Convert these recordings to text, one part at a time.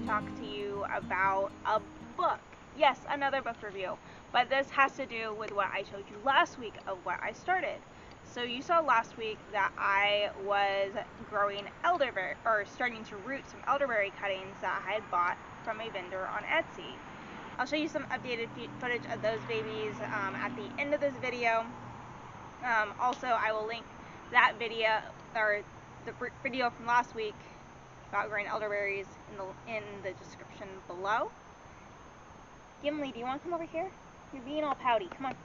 talk to you about a book. Yes, another book review, but this has to do with what I showed you last week of what I started. So you saw last week that I was growing elderberry, or starting to root some elderberry cuttings that I had bought from a vendor on Etsy. I'll show you some updated footage of those babies at the end of this video. Also, I will link that video, or the video from last week about growing elderberries, in the description below. Gimli, do you want to come over here? You're being all pouty. Come on.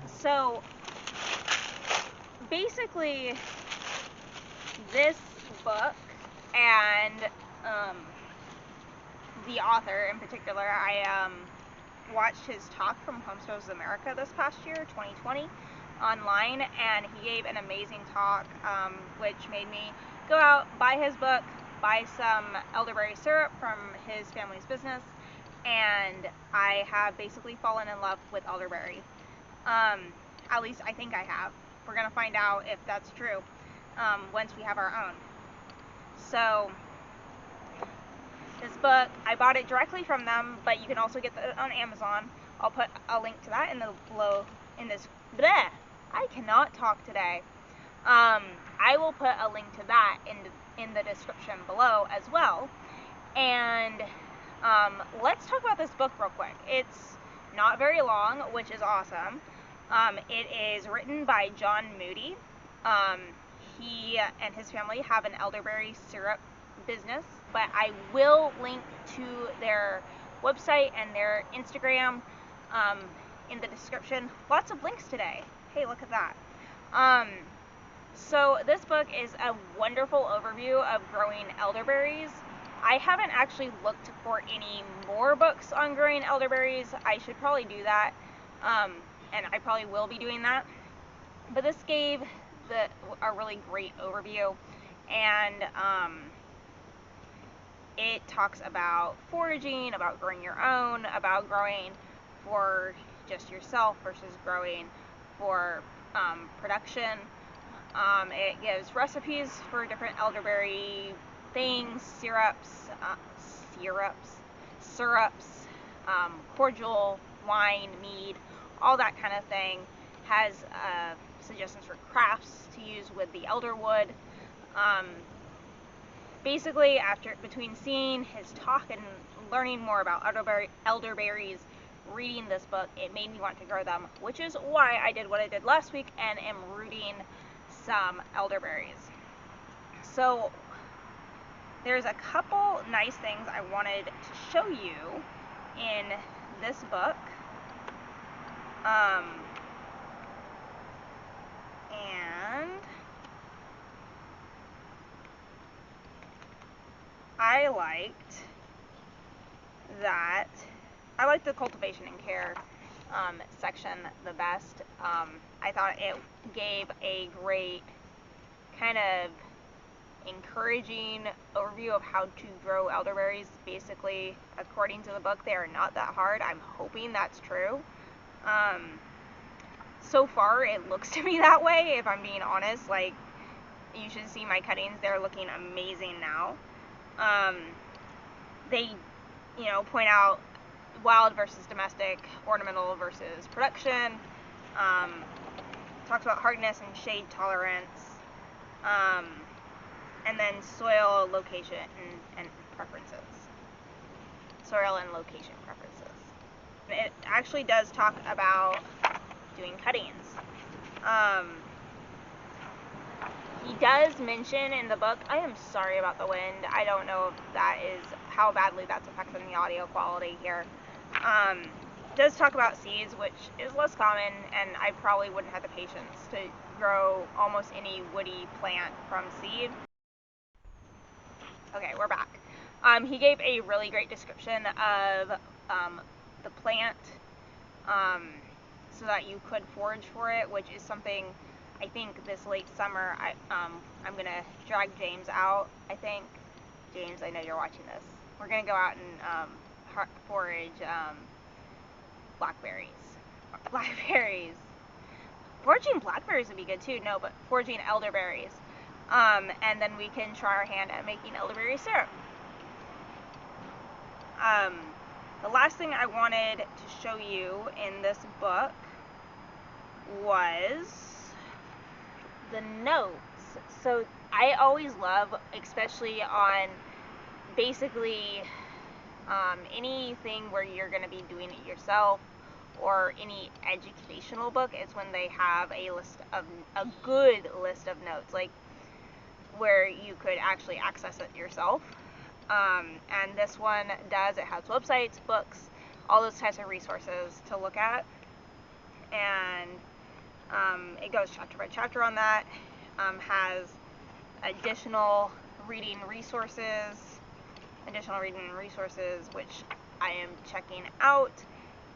So basically, this book and the author in particular, I watched his talk from Homesteads America this past year, 2020, online, and he gave an amazing talk, which made me go out, buy his book, buy some elderberry syrup from his family's business, and I have basically fallen in love with elderberry. At least I think I have. We're going to find out if that's true once we have our own. So this book, I bought it directly from them, but you can also get it on Amazon. I'll put a link to that in the below, in this, bleh, I cannot talk today. I will put a link to that in the description below as well. And let's talk about this book real quick. It's not very long, which is awesome. It is written by John Moody. He and his family have an elderberry syrup business, but I will link to their website and their Instagram in the description. Lots of links today. Hey, look at that. So this book is a wonderful overview of growing elderberries. I haven't actually looked for any more books on growing elderberries. I should probably do that, and I probably will be doing that. But this gave a really great overview, and it talks about foraging, about growing your own, about growing for just yourself versus growing for production. It gives recipes for different elderberry things, syrups, cordial, wine, mead, all that kind of thing. Has suggestions for crafts to use with the elderwood. Basically, between seeing his talk and learning more about elderberries, reading this book, it made me want to grow them, which is why I did what I did last week and am rooting some elderberries. So there's a couple nice things I wanted to show you in this book. And I liked the cultivation and care section the best. I thought it gave a great kind of encouraging overview of how to grow elderberries. Basically, according to the book, they are not that hard. I'm hoping that's true. So far, it looks to me that way, if I'm being honest. Like, you should see my cuttings. They're looking amazing now. They, point out wild versus domestic, ornamental versus production. Talks about hardness and shade tolerance. And then soil, location, and preferences. Soil and location preferences. It actually does talk about doing cuttings. He does mention in the book, I am sorry about the wind. I don't know if that is how badly that's affecting the audio quality here. Does talk about seeds, which is less common, and I probably wouldn't have the patience to grow almost any woody plant from seed. Okay, we're back. He gave a really great description of the plant, so that you could forage for it, which is something I think this late summer I'm gonna drag James out. I think, James, I know you're watching this. We're gonna go out and forage blackberries. Foraging blackberries would be good too. No, but foraging elderberries. And then we can try our hand at making elderberry syrup. The last thing I wanted to show you in this book was the notes. So I always love, especially on basically anything where you're going to be doing it yourself, or any educational book, is when they have a good list of notes, like where you could actually access it yourself. And this one does. It has websites, books, all those types of resources to look at, and it goes chapter by chapter on that. Has additional reading resources, which I am checking out.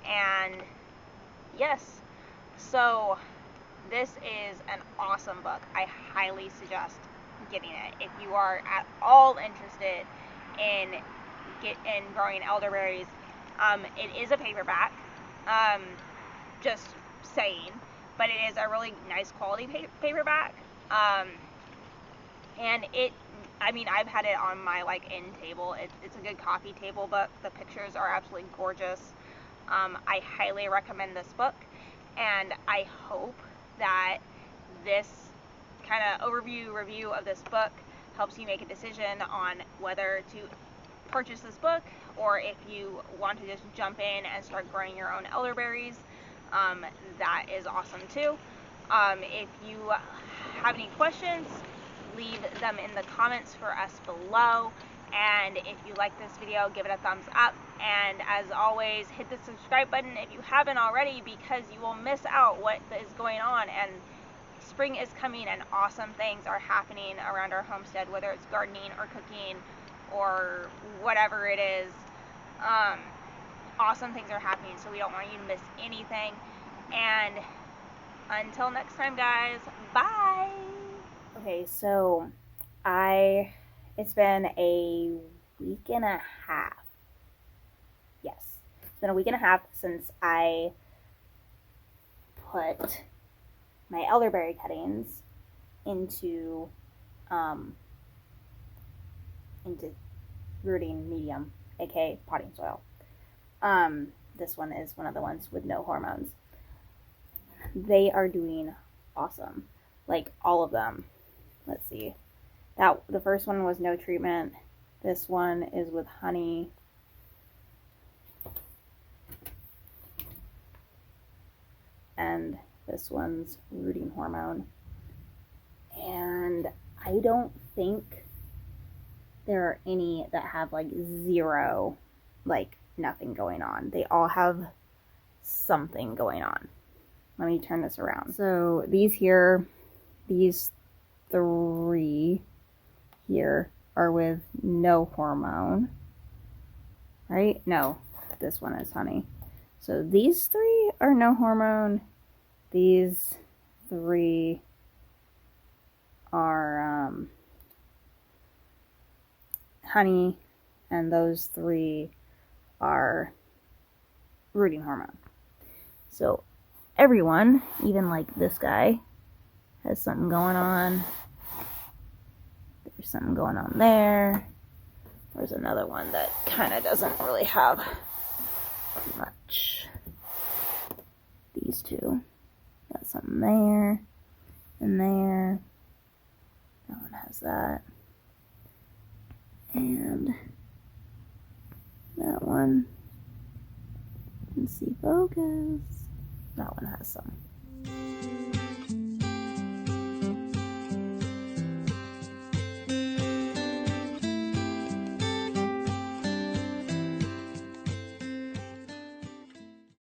And yes, so this is an awesome book. I highly suggest getting it if you are at all interested in growing elderberries. It is a paperback, just saying, but it is a really nice quality paperback. And I've had it on my end table. It's a good coffee table book. The pictures are absolutely gorgeous. I highly recommend this book, and I hope that this kind of review of this book helps you make a decision on whether to purchase this book, or if you want to just jump in and start growing your own elderberries. That is awesome too. If you have any questions, leave them in the comments for us below. And if you like this video, give it a thumbs up. And as always, hit the subscribe button if you haven't already, because you will miss out what is going on. And spring is coming, and awesome things are happening around our homestead, whether it's gardening or cooking or whatever it is. Awesome things are happening, so we don't want you to miss anything. And until next time, guys, bye! Okay, so it's been a week and a half. Yes, it's been a week and a half since I put my elderberry cuttings into rooting medium, aka potting soil. This one is one of the ones with no hormones. They are doing awesome, like all of them. Let's see. The first one was no treatment. This one is with honey. And this one's rooting hormone. And I don't think there are any that have zero, nothing going on. They all have something going on. Let me turn this around. So these three here are with no hormone, right? No, this one is honey. So these three are no hormone. These three are honey, and those three are rooting hormone. So everyone, even this guy, has something going on. There's something going on there. There's another one that kind of doesn't really have much. These two. Got something there and there. That one has that. And that one. Let's see, focus. That one has some.